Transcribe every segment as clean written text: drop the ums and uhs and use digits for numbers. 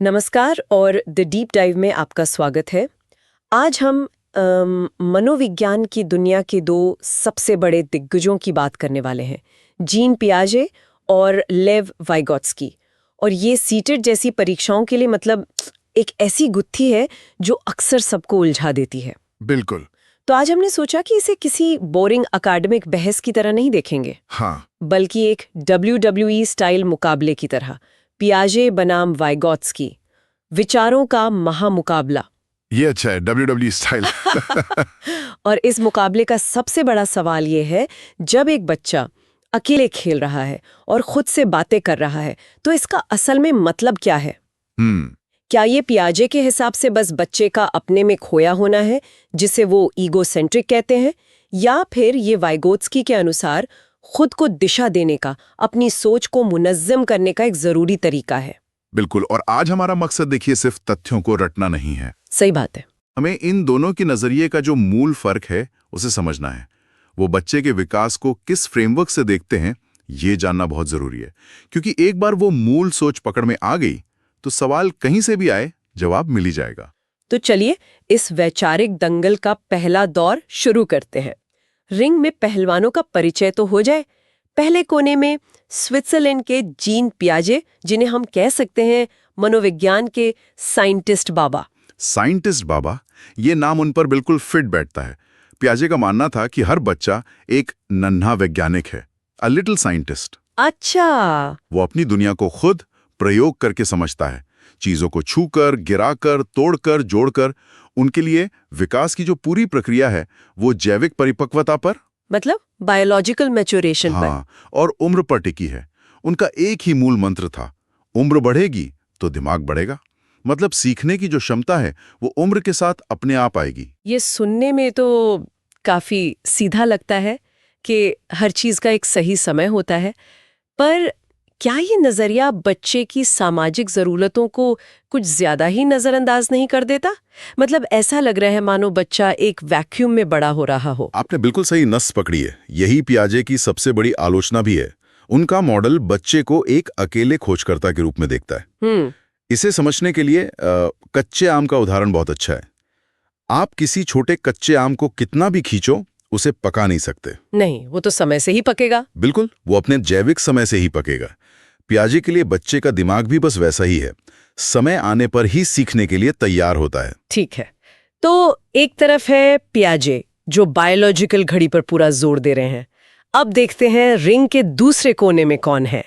नमस्कार और the deep dive में आपका स्वागत है। आज हम मनोविज्ञान की दुनिया के दो सबसे बड़े दिग्गजों की बात करने वाले हैं, जीन पियाजे और लेव वाइगोत्स्की। और ये सीटेट जैसी परीक्षाओं के लिए मतलब एक ऐसी गुत्थी है जो अक्सर सबको उलझा देती है। बिल्कुल। तो आज हमने सोचा कि इसे किसी बोरिंग अकादमिक बहस की तरह नहीं देखेंगे, हाँ, बल्कि एक WWE स्टाइल मुकाबले की तरह, पियाजे बनाम वाइगोत्स्की, विचारों का महामुकाबला। ये अच्छा है, WWE स्टाइल। और इस मुकाबले का सबसे बड़ा सवाल ये है, जब एक बच्चा अकेले खेल रहा है और खुद से बातें कर रहा है, तो इसका असल में मतलब क्या है? क्या ये पियाजे के हिसाब से बस बच्चे का अपने में खोया होना है, जिसे वो ईगोसेंट्रिक कहते हैं, या फिर ये वाइगोत्स्की के अनुसार खुद को दिशा देने का, अपनी सोच को मुनज़्ज़म करने का एक जरूरी तरीका है? बिल्कुल। और आज हमारा मकसद देखिए सिर्फ तथ्यों को रटना नहीं है। सही बात है। हमें इन दोनों के नजरिए का जो मूल फर्क है उसे समझना है। वो बच्चे के विकास को किस फ्रेमवर्क से देखते हैं, ये जानना बहुत जरूरी है। क्योंकि एक बार वो मूल सोच पकड़ में आ गई तो सवाल कहीं से भी आए जवाब मिल ही जाएगा। तो चलिए इस वैचारिक दंगल का पहला दौर शुरू करते हैं। रिंग में पहलवानों का परिचय तो हो जाए। पहले कोने में स्विट्जरलैंड के जीन पियाजे, जिन्हें हम कह सकते हैं मनोविज्ञान के साइंटिस्ट बाबा। साइंटिस्ट बाबा, ये नाम उन पर बिल्कुल फिट बैठता है। पियाजे का मानना था कि हर बच्चा एक नन्हा वैज्ञानिक है, अ लिटिल साइंटिस्ट। अच्छा। वो अपनी दुनिया को खुद प्रयोग करके समझता है, चीजों को छूकर, गिराकर, तोड़कर, जोड़कर। उनके लिए विकास की जो पूरी प्रक्रिया है वो जैविक परिपक्वता पर, मतलब बायोलॉजिकल मैच्योरेशन पर। हाँ, और उम्र पर टिकी है। उनका एक ही मूल मंत्र था, उम्र बढ़ेगी तो दिमाग बढ़ेगा। मतलब सीखने की जो क्षमता है वो उम्र के साथ अपने आप आएगी। ये सुनने में तो काफी सीधा लगता है कि हर चीज का एक सही समय होता है, पर क्या ये नजरिया बच्चे की सामाजिक जरूरतों को कुछ ज्यादा ही नजरअंदाज नहीं कर देता? मतलब ऐसा लग रहा है मानो बच्चा एक वैक्यूम में बड़ा हो रहा हो। आपने बिल्कुल सही नस पकड़ी है। यही पियाजे की सबसे बड़ी आलोचना भी है। उनका मॉडल बच्चे को एक अकेले खोजकर्ता के रूप में देखता है। इसे समझने के लिए कच्चे आम का उदाहरण बहुत अच्छा है। आप किसी छोटे कच्चे आम को कितना भी खींचो, उसे पका नहीं सकते। नहीं, वो तो समय से ही पकेगा। बिल्कुल, वो अपने जैविक समय से ही पकेगा। पियाजे के लिए बच्चे का दिमाग भी बस वैसा ही है, समय आने पर ही सीखने के लिए तैयार होता है। ठीक है, तो एक तरफ है पियाजे जो बायोलॉजिकल घड़ी पर पूरा जोर दे रहे हैं। अब देखते हैं रिंग के दूसरे कोने में कौन है।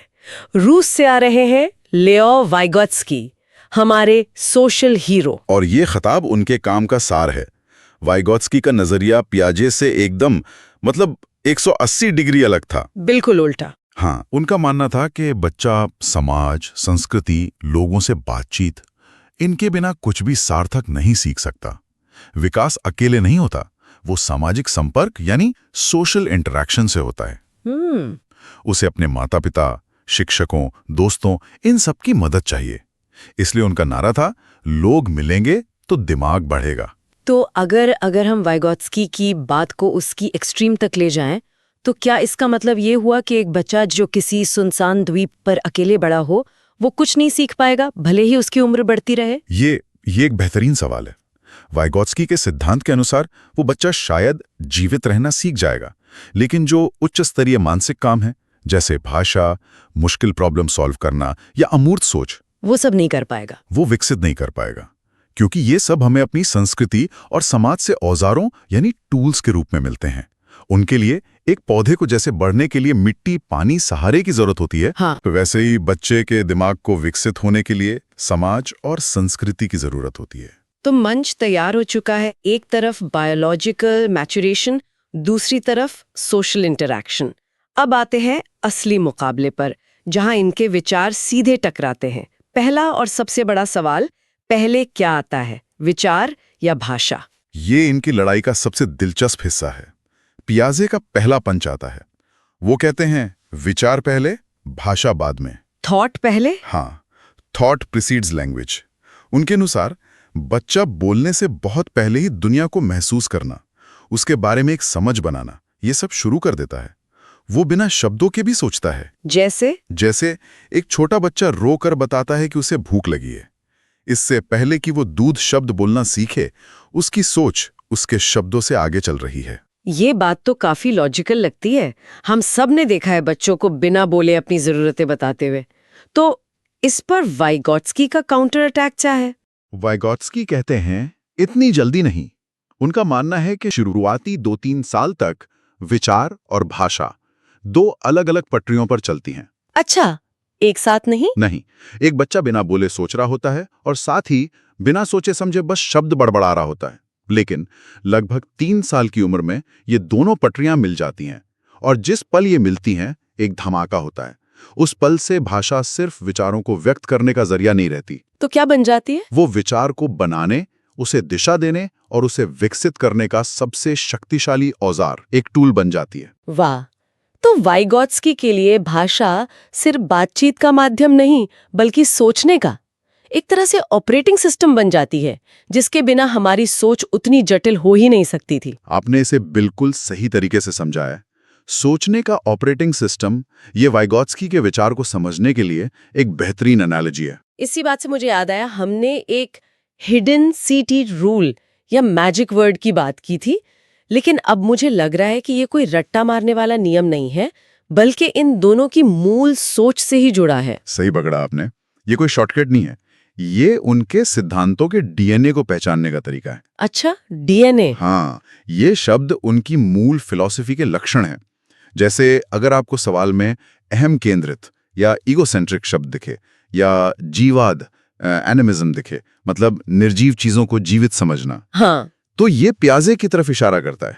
रूस से आ रहे हैं लेओ वाइगोत्स्की, हमारे सोशल हीरो। और ये खिताब उनके काम का सार है। वाइगोत्स्की का नजरिया पियाजे से एकदम 180 डिग्री अलग था। बिल्कुल उल्टा। हाँ, उनका मानना था कि बच्चा समाज, संस्कृति, लोगों से बातचीत, इनके बिना कुछ भी सार्थक नहीं सीख सकता। विकास अकेले नहीं होता, वो सामाजिक संपर्क यानी सोशल इंटरैक्शन से होता है। उसे अपने माता पिता, शिक्षकों, दोस्तों, इन सबकी मदद चाहिए। इसलिए उनका नारा था, लोग मिलेंगे तो दिमाग बढ़ेगा। तो अगर हम वाइगोत्स्की की बात को उसकी एक्सट्रीम तक ले जाएं, तो क्या इसका मतलब ये हुआ कि एक बच्चा जो किसी सुनसान द्वीप पर अकेले बड़ा हो, वो कुछ नहीं सीख पाएगा, भले ही उसकी उम्र बढ़ती रहे? ये एक बेहतरीन सवाल है। वाइगोत्स्की के सिद्धांत के अनुसार वो बच्चा शायद जीवित रहना सीख जाएगा, लेकिन जो उच्च स्तरीय मानसिक काम है, जैसे भाषा, मुश्किल प्रॉब्लम सॉल्व करना या अमूर्त सोच, वो सब नहीं कर पाएगा। वो विकसित नहीं कर पाएगा। क्योंकि ये सब हमें अपनी संस्कृति और समाज से औजारों यानी टूल्स के रूप में मिलते हैं। उनके लिए एक पौधे को जैसे बढ़ने के लिए मिट्टी, पानी, सहारे की जरूरत होती है, हाँ। तो वैसे ही बच्चे के दिमाग को विकसित होने के लिए समाज और संस्कृति की जरूरत होती है। तो मंच तैयार हो चुका है। एक तरफ बायोलॉजिकल मैच्योरेशन, दूसरी तरफ सोशल इंटरैक्शन। अब आते हैं असली मुकाबले पर, जहां इनके विचार सीधे टकराते हैं। पहला और सबसे बड़ा सवाल, पहले क्या आता है, विचार या भाषा? ये इनकी लड़ाई का सबसे दिलचस्प हिस्सा है। पियाजे का पहला पंच आता है। वो कहते हैं, विचार पहले, भाषा बाद में। थॉट पहले? हाँ, थॉट प्रीसीड्स लैंग्वेज। उनके अनुसार बच्चा बोलने से बहुत पहले ही दुनिया को महसूस करना, उसके बारे में एक समझ बनाना, ये सब शुरू कर देता है। वो बिना शब्दों के भी सोचता है। जैसे एक छोटा बच्चा रो कर बताता है कि उसे भूख लगी है, इससे पहले कि वो दूध शब्द बोलना सीखे, उसकी सोच उसके शब्दों से आगे चल रही है। ये बात तो काफी लॉजिकल लगती है। हम सब ने देखा है बच्चों को बिना बोले अपनी जरूरतें बताते हुए। तो इस पर वाइगॉट्स्की का काउंटर अटैक क्या है? वाइगॉट्स्की कहते हैं, इतनी जल्दी नहीं। उनका मानना है कि शुरुआती 2-3 साल तक विचार और भाषा दो अलग-अलग पटरियों पर चलती हैं। अच्छा, एक साथ नहीं? नहीं, एक बच्चा बिना बोले सोच रहा होता है और साथ ही बिना सोचे समझे बस शब्द बड़बड़ा रहा होता है। लेकिन लगभग 3 साल की उम्र में ये दोनों पटरियां मिल जाती हैं, और जिस पल ये मिलती हैं, एक धमाका होता है। उस पल से भाषा सिर्फ विचारों को व्यक्त करने का जरिया नहीं रहती। तो क्या बन जाती है? वो विचार को बनाने, उसे दिशा देने और उसे विकसित करने का सबसे शक्तिशाली औजार, एक टूल बन जाती है। वाह! तो वाइगॉट्स्की के लिए भाषा सिर्फ बातचीत का माध्यम नहीं, बल्कि सोचने का एक तरह से ऑपरेटिंग सिस्टम बन जाती है, जिसके बिना हमारी सोच उतनी जटिल हो ही नहीं सकती थी। आपने इसे बिल्कुल सही तरीके से समझा है। सोचने का ऑपरेटिंग सिस्टम, ये वाइगॉट्स्की के विचार को समझने के लिए एक बेहतरीन एनालॉजी है। इसी बात से मुझे याद आया, हमने एक हिडन सीटी रूल या मैजिक वर्ड की बात की थी, लेकिन अब मुझे लग रहा है कि ये कोई रट्टा मारने वाला नियम नहीं है, बल्कि इन दोनों की मूल सोच से ही जुड़ा है। सही पकड़ा आपने। ये कोई शॉर्टकट नहीं है, ये उनके सिद्धांतों के डीएनए को पहचानने का तरीका है। अच्छा, डीएनए? हाँ, ये शब्द उनकी मूल फिलॉसफी के लक्षण हैं। जैसे अगर आपको सवाल में अहम केंद्रित या ईगोसेंट्रिक शब्द दिखे, या जीवाद एनिमिज्म दिखे, मतलब निर्जीव चीजों को जीवित समझना, हाँ, तो ये प्याजे की तरफ इशारा करता है।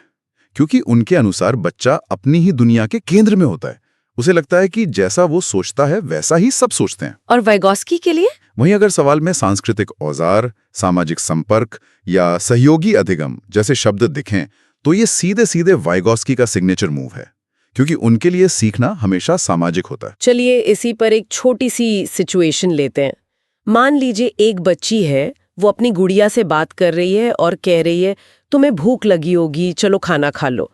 क्योंकि उनके अनुसार बच्चा अपनी ही दुनिया के केंद्र में होता है। उसे लगता है कि जैसा वो सोचता है वैसा ही सब सोचते हैं। और वाइगॉट्स्की के लिए? वहीं अगर सवाल में सांस्कृतिक औजार, सामाजिक संपर्क या सहयोगी अधिगम जैसे शब्द दिखें, तो ये सीधे सीधे वाइगॉट्स्की का सिग्नेचर मूव है, क्योंकि उनके लिए सीखना हमेशा सामाजिक होता है। चलिए इसी पर एक छोटी सी सिचुएशन लेते हैं। मान लीजिए एक बच्ची है, वो अपनी गुड़िया से बात कर रही है और कह रही है, तुम्हें भूख लगी होगी, चलो खाना खा लो।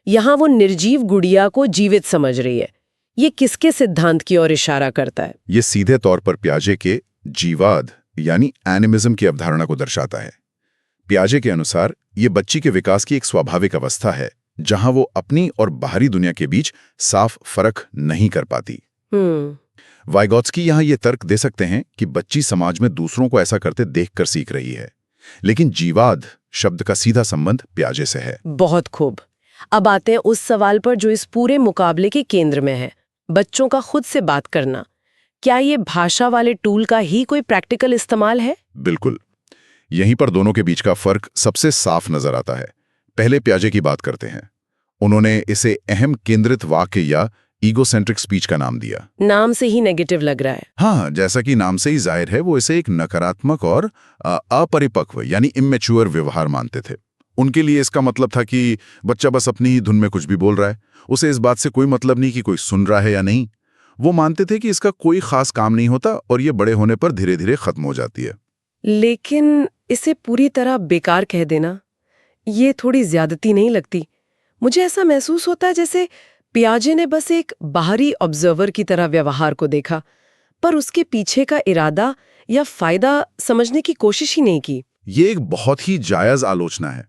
यहाँ वो निर्जीव गुड़िया को जीवित समझ रही है। ये किसके सिद्धांत की ओर इशारा करता है? ये सीधे तौर पर पियाजे के जीवाद यानी एनिमिज्म की अवधारणा को दर्शाता है। पियाजे के अनुसार ये बच्ची के विकास की एक स्वाभाविक अवस्था है, जहां वो अपनी और बाहरी दुनिया के बीच साफ फर्क नहीं कर पाती। वाइगॉट्स्की यहाँ ये तर्क दे सकते हैं कि बच्ची समाज में दूसरों को ऐसा करते देखकर सीख रही है, लेकिन जीवाद शब्द का सीधा संबंध पियाजे से है। बहुत खूब। अब आते हैं उस सवाल पर जो इस पूरे मुकाबले के केंद्र में है, बच्चों का खुद से बात करना। क्या ये भाषा वाले टूल का ही कोई प्रैक्टिकल इस्तेमाल है? बिल्कुल। यहीं पर दोनों के बीच का फर्क सबसे साफ नजर आता है। पहले पियाजे की बात करते हैं। उन्होंने इसे अहम केंद्रित वाक्य या ईगोसेंट्रिक स्पीच का नाम दिया। नाम से ही नेगेटिव लग रहा है। हाँ, जैसा कि नाम से ही जाहिर है, वो इसे एक नकारात्मक और अपरिपक्व यानी इमेच्योर व्यवहार मानते थे। उनके लिए इसका मतलब था कि बच्चा बस अपनी ही धुन में कुछ भी बोल रहा है, उसे इस बात से कोई मतलब नहीं कि कोई सुन रहा है या नहीं। वो मानते थे कि इसका कोई खास काम नहीं होता और ये बड़े होने पर धीरे धीरे खत्म हो जाती है। लेकिन इसे पूरी तरह बेकार कह देना, ये थोड़ी ज्यादती नहीं लगती? मुझे ऐसा महसूस होता है जैसे पियाजे ने बस एक बाहरी ऑब्जर्वर की तरह व्यवहार को देखा, पर उसके पीछे का इरादा या फायदा समझने की कोशिश ही नहीं की। ये एक बहुत ही जायज आलोचना है।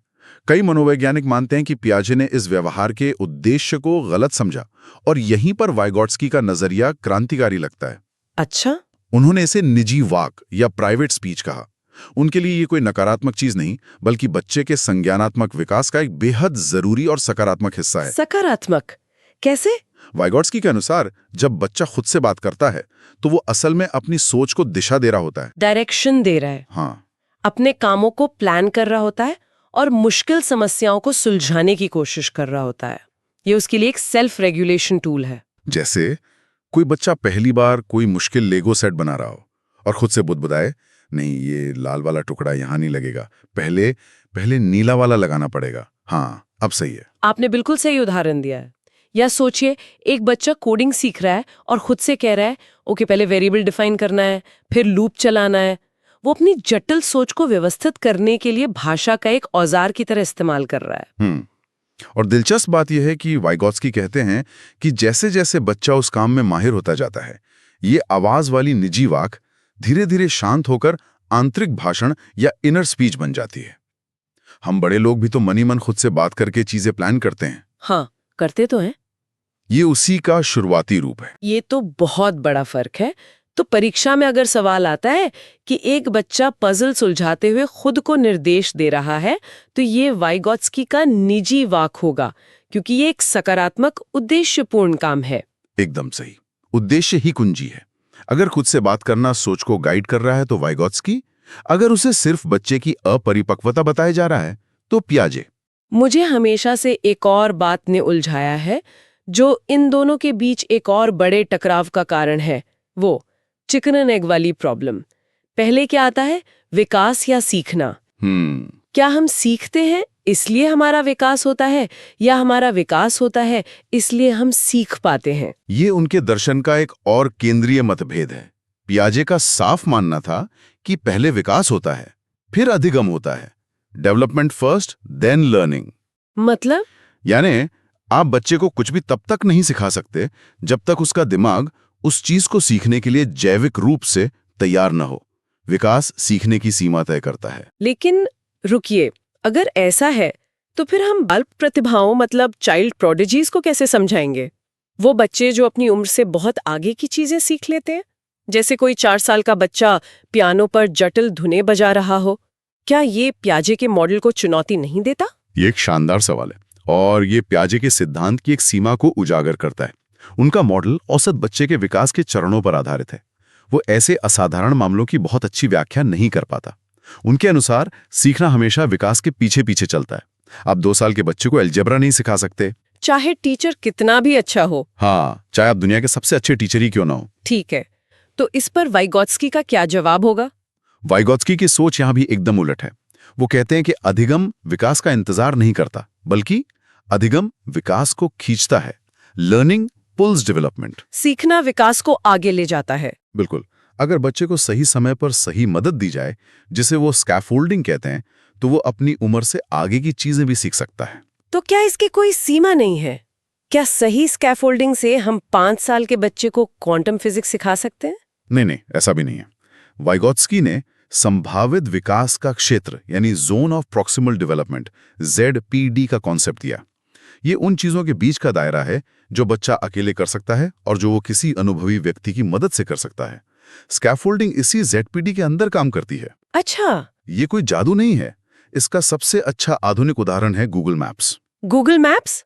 कई मनोवैज्ञानिक मानते हैं कि पियाजे ने इस व्यवहार के उद्देश्य को गलत समझा, और यहीं पर वाइगॉट्स्की का नजरिया क्रांतिकारी लगता है। अच्छा? उन्होंने इसे निजी वाक या प्राइवेट स्पीच कहा। उनके लिए ये कोई नकारात्मक चीज नहीं, बल्कि बच्चे के संज्ञानात्मक विकास का एक बेहद जरूरी और सकारात्मक हिस्सा है। सकारात्मक कैसे? वाइगॉट्स्की के अनुसार जब बच्चा खुद से बात करता है, तो वो असल में अपनी सोच को दिशा दे रहा होता है, डायरेक्शन दे रहा है। हाँ, अपने कामों को प्लान कर रहा होता है और मुश्किल समस्याओं को सुलझाने की कोशिश कर रहा होता है। ये उसके लिए एक सेल्फ रेगुलेशन टूल है। जैसे कोई बच्चा पहली बार कोई मुश्किल लेगो सेट बना रहा हो और खुद से बुदबुदाए, नहीं ये लाल वाला टुकड़ा यहां नहीं लगेगा, पहले नीला वाला लगाना पड़ेगा। हाँ, अब सही है। आपने बिल्कुल सही उदाहरण दिया है। या सोचिए एक बच्चा कोडिंग सीख रहा है और खुद से कह रहा है, ओके पहले वेरिएबल डिफाइन करना है, फिर लूप चलाना है। वो अपनी जटिल सोच को व्यवस्थित करने के लिए भाषा का एक औजार की तरह इस्तेमाल कर रहा है। और दिलचस्प बात यह है कि वाइगॉट्स्की कहते हैं कि जैसे जैसे बच्चा उस काम में माहिर होता जाता है, ये आवाज वाली निजी वाक धीरे धीरे शांत होकर आंतरिक भाषण या इनर स्पीच बन जाती है। हम बड़े लोग भी तो मनी मन खुद से बात करके चीजें प्लान करते हैं। हाँ, करते तो हैं। ये उसी का शुरुआती रूप है। ये तो बहुत बड़ा फर्क है। तो परीक्षा में अगर सवाल आता है कि एक बच्चा पजल सुलझाते हुए खुद को निर्देश दे रहा है, तो ये वाइगॉत्स्की का निजी वाक होगा, क्योंकि ये एक सकारात्मक उद्देश्यपूर्ण काम है। एकदम सही, उद्देश्य ही कुंजी है। अगर खुद से बात करना सोच को गाइड कर रहा है तो वाइगॉत्स्की, अगर उसे सिर्फ बच्चे की अपरिपक्वता बताया जा रहा है तो पियाजे। मुझे हमेशा से एक और बात ने उलझाया है, जो इन दोनों के बीच एक और बड़े टकराव का कारण है, वो चिकन एंड एग वाली प्रॉब्लम। पहले क्या आता है, विकास या सीखना। क्या हम सीखते हैं इसलिए हमारा विकास होता है, या हमारा विकास होता है इसलिए हम सीख पाते हैं? ये उनके दर्शन का एक और केंद्रीय मतभेद है। पियाजे का साफ मानना था कि पहले विकास होता है, फिर अधिगम होता है। Development first, then learning. मतलब? यानी आप बच्चे को कुछ भी तब तक नहीं सिखा सकते जब तक उसका दिमाग उस चीज को सीखने के लिए जैविक रूप से तैयार न हो। विकास सीखने की सीमा तय करता है। लेकिन रुकिए, अगर ऐसा है तो फिर हम बाल प्रतिभाओं मतलब चाइल्ड प्रोडिजीज को कैसे समझाएंगे? वो बच्चे जो अपनी उम्र से बहुत आगे की चीजें सीख लेते हैं, जैसे कोई 4 साल का बच्चा पियानो पर जटिल धुनें बजा रहा हो। क्या ये पियाजे के मॉडल को चुनौती नहीं देता? ये एक शानदार सवाल है, और ये पियाजे के सिद्धांत की एक सीमा को उजागर करता है। उनका मॉडल औसत बच्चे के विकास के चरणों पर आधारित है। वो ऐसे असाधारण मामलों की बहुत अच्छी व्याख्या नहीं कर पाता। उनके अनुसार सीखना हमेशा विकास के पीछे पीछे चलता है। आप 2 साल के बच्चे को अलजेब्रा नहीं सिखा सकते, चाहे टीचर कितना भी अच्छा हो। हाँ, चाहे आप दुनिया के सबसे अच्छे टीचर ही क्यों ना हो। ठीक है, तो इस पर वाइगॉत्स्की का क्या जवाब होगा? वाइगॉत्स्की की सोच यहाँ भी एकदम उलट है। वो कहते हैं कि अधिगम विकास का इंतजार नहीं करता, बल्कि अधिगम विकास को खींचता है। Learning pulls development. सीखना विकास को आगे ले जाता है। बिल्कुल। अगर बच्चे को सही समय पर सही मदद दी जाए, जिसे वो स्कैफोल्डिंग कहते हैं, तो वो अपनी उम्र से आगे की चीजें भी सीख सकता है। तो क्या इसकी कोई सीमा नहीं है? क्या सही स्कैफोल्डिंग से हम 5 साल के बच्चे को क्वांटम फिजिक्स सिखा सकते हैं? नहीं, ऐसा भी नहीं है। वाइगॉत्स्की ने संभावित विकास का क्षेत्र यानी zone of proximal development ZPD का कॉन्सेप्ट दिया। ये उन चीजों के बीच का दायरा है जो बच्चा अकेले कर सकता है और जो वो किसी अनुभवी व्यक्ति की मदद से कर सकता है। स्कैफोल्डिंग इसी ZPD के अंदर काम करती है। अच्छा, ये कोई जादू नहीं है। इसका सबसे अच्छा आधुनिक उदाहरण है गूगल मैप्स। Google maps?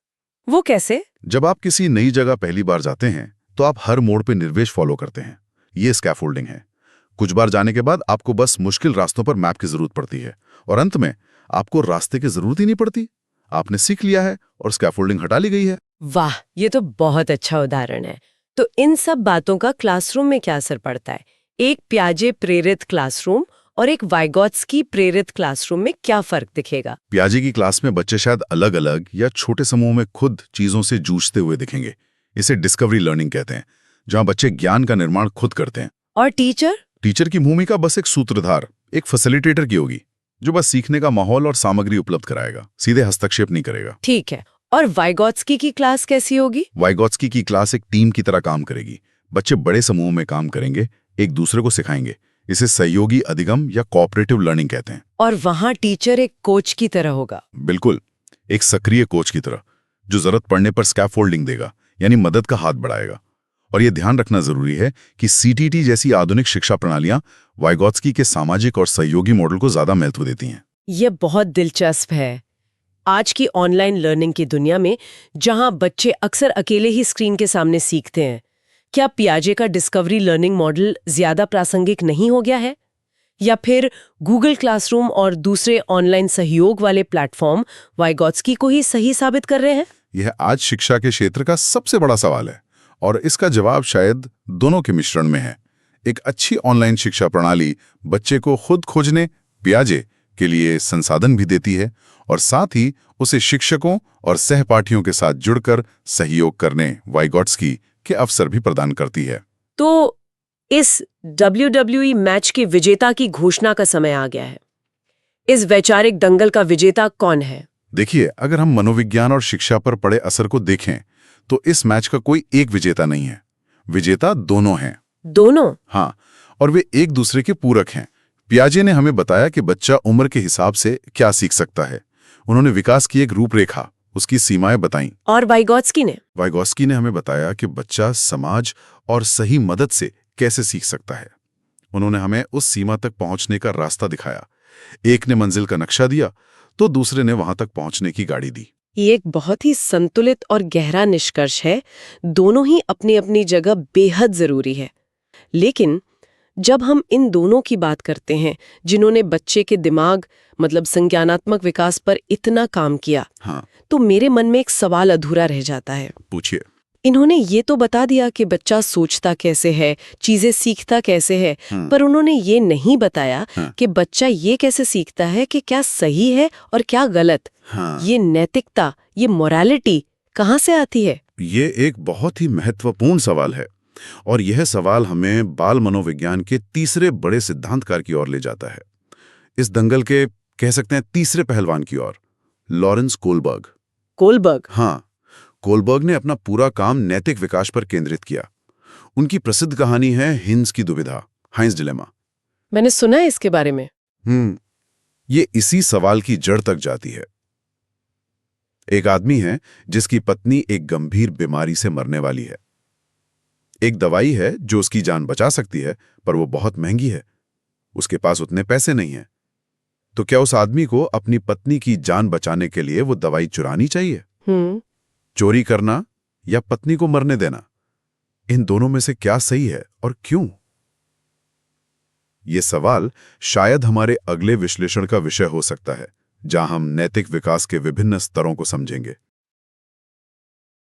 वो कैसे? जब आप किसी नई जगह पहली बार जाते हैं तो आप हर मोड़ पे निर्देश फॉलो करते हैं। ये स्कैफोल्डिंग है। कुछ बार जाने के बाद आपको बस मुश्किल रास्तों पर मैप की जरूरत पड़ती है, और अंत में आपको रास्ते की जरूरत ही नहीं पड़ती। आपने सीख लिया है और स्कैफोल्डिंग हटा ली गई है। वाह, ये तो बहुत अच्छा उदाहरण है। तो इन सब बातों का क्लासरूम में क्या असर पड़ता है? एक पियाजे प्रेरित क्लासरूम और एक वाइगॉत्स्की प्रेरित क्लासरूम में क्या फर्क दिखेगा? पियाजे की क्लास में बच्चे शायद अलग अलग या छोटे समूह में खुद चीजों से जूझते हुए दिखेंगे। इसे डिस्कवरी लर्निंग कहते हैं, जहां बच्चे ज्ञान का निर्माण खुद करते हैं। और टीचर की भूमिका बस एक सूत्रधार, एक फैसिलिटेटर की होगी, जो बस सीखने का माहौल और सामग्री उपलब्ध कराएगा, सीधे हस्तक्षेप नहीं करेगा। ठीक है। और वाइगॉत्स्की की क्लास कैसी होगी? वाइगॉत्स्की की क्लास एक टीम की तरह काम करेगी। बच्चे बड़े समूह में काम करेंगे, एक दूसरे को सिखाएंगे। इसे सहयोगी अधिगम या कोऑपरेटिव लर्निंग कहते हैं। और वहां टीचर एक कोच की तरह होगा? बिल्कुल, एक सक्रिय कोच की तरह, जो जरूरत पड़ने पर स्कैफोल्डिंग देगा, यानी मदद का हाथ बढ़ाएगा। और यह ध्यान रखना जरूरी है कि CTT जैसी आधुनिक शिक्षा प्रणालियां वाइगॉत्स्की के सामाजिक और सहयोगी मॉडल को ज्यादा महत्व देती हैं। यह बहुत दिलचस्प है। आज की ऑनलाइन लर्निंग की दुनिया में, जहां बच्चे अक्सर अकेले ही स्क्रीन के सामने सीखते हैं, क्या पियाजे का डिस्कवरी लर्निंग मॉडल ज्यादा प्रासंगिक नहीं हो गया है? या फिर गूगल क्लासरूम और दूसरे ऑनलाइन सहयोग वाले प्लेटफॉर्म वाइगॉत्स्की को ही सही साबित कर रहे हैं? यह आज शिक्षा के क्षेत्र का सबसे बड़ा सवाल है, और इसका जवाब शायद दोनों के मिश्रण में है। एक अच्छी ऑनलाइन शिक्षा प्रणाली बच्चे को खुद खोजने, पियाजे के लिए संसाधन भी देती है, और साथ ही उसे शिक्षकों और सहपाठियों के साथ जुड़कर सहयोग करने, वाइगॉत्स्की के अवसर भी प्रदान करती है। तो इस WWE मैच के विजेता की घोषणा का समय आ गया है। इस वैचारिक दंगल का विजेता कौन है? देखिए, अगर हम मनोविज्ञान और शिक्षा पर पड़े असर को देखें तो इस मैच का कोई एक विजेता नहीं है। विजेता दोनों हैं। दोनों? हाँ, और वे एक दूसरे के पूरक हैं। पियाजे ने हमें बताया कि बच्चा उम्र के हिसाब से क्या सीख सकता है। उन्होंने विकास की एक रूपरेखा, उसकी सीमाएं बताईं। और वाइगोस्की ने हमें बताया कि बच्चा समाज और सही मदद से कैसे सीख सकता है। उन्होंने हमें उस सीमा तक पहुंचने का रास्ता दिखाया। एक ने मंजिल का नक्शा दिया तो दूसरे ने वहां तक पहुंचने की गाड़ी दी। ये एक बहुत ही संतुलित और गहरा निष्कर्ष है। दोनों ही अपनी अपनी जगह बेहद जरूरी है। लेकिन जब हम इन दोनों की बात करते हैं जिन्होंने बच्चे के दिमाग मतलब संज्ञानात्मक विकास पर इतना काम किया, हाँ, तो मेरे मन में एक सवाल अधूरा रह जाता है। पूछिए। इन्होंने ये तो बता दिया कि बच्चा सोचता कैसे है, चीजें सीखता कैसे है, पर उन्होंने ये नहीं बताया कि बच्चा ये कैसे सीखता है कि क्या सही है और क्या गलत। ये नैतिकता, ये मोरालिटी कहाँ से आती है? ये एक बहुत ही महत्वपूर्ण सवाल है और यह सवाल हमें बाल मनोविज्ञान के तीसरे बड़े सिद्धांतकार की ओर ले जाता है। इस दंगल के कह सकते हैं तीसरे पहलवान की ओर, लॉरेंस कोलबर्ग। हाँ, कोलबर्ग ने अपना पूरा काम नैतिक विकास पर केंद्रित किया। उनकी प्रसिद्ध कहानी है हिंस की दुविधा, हाइंस डिलेमा। मैंने सुना है इसके बारे में। ये इसी सवाल की जड़ तक जाती है। एक आदमी है जिसकी पत्नी एक गंभीर बीमारी से मरने वाली है। एक दवाई है जो उसकी जान बचा सकती है, पर वो बहुत महंगी है। उसके पास उतने पैसे नहीं हैं। तो क्या उस आदमी को अपनी पत्नी की जान बचाने के लिए वो दवाई चुरानी चाहिए? चोरी करना या पत्नी को मरने देना? इन दोनों में से क्या सही है और क्यों? ये सवाल शायद हमारे अगले विश्लेषण का विषय हो सकता है, जहां हम नैतिक विकास के विभिन्न स्तरों को समझेंगे।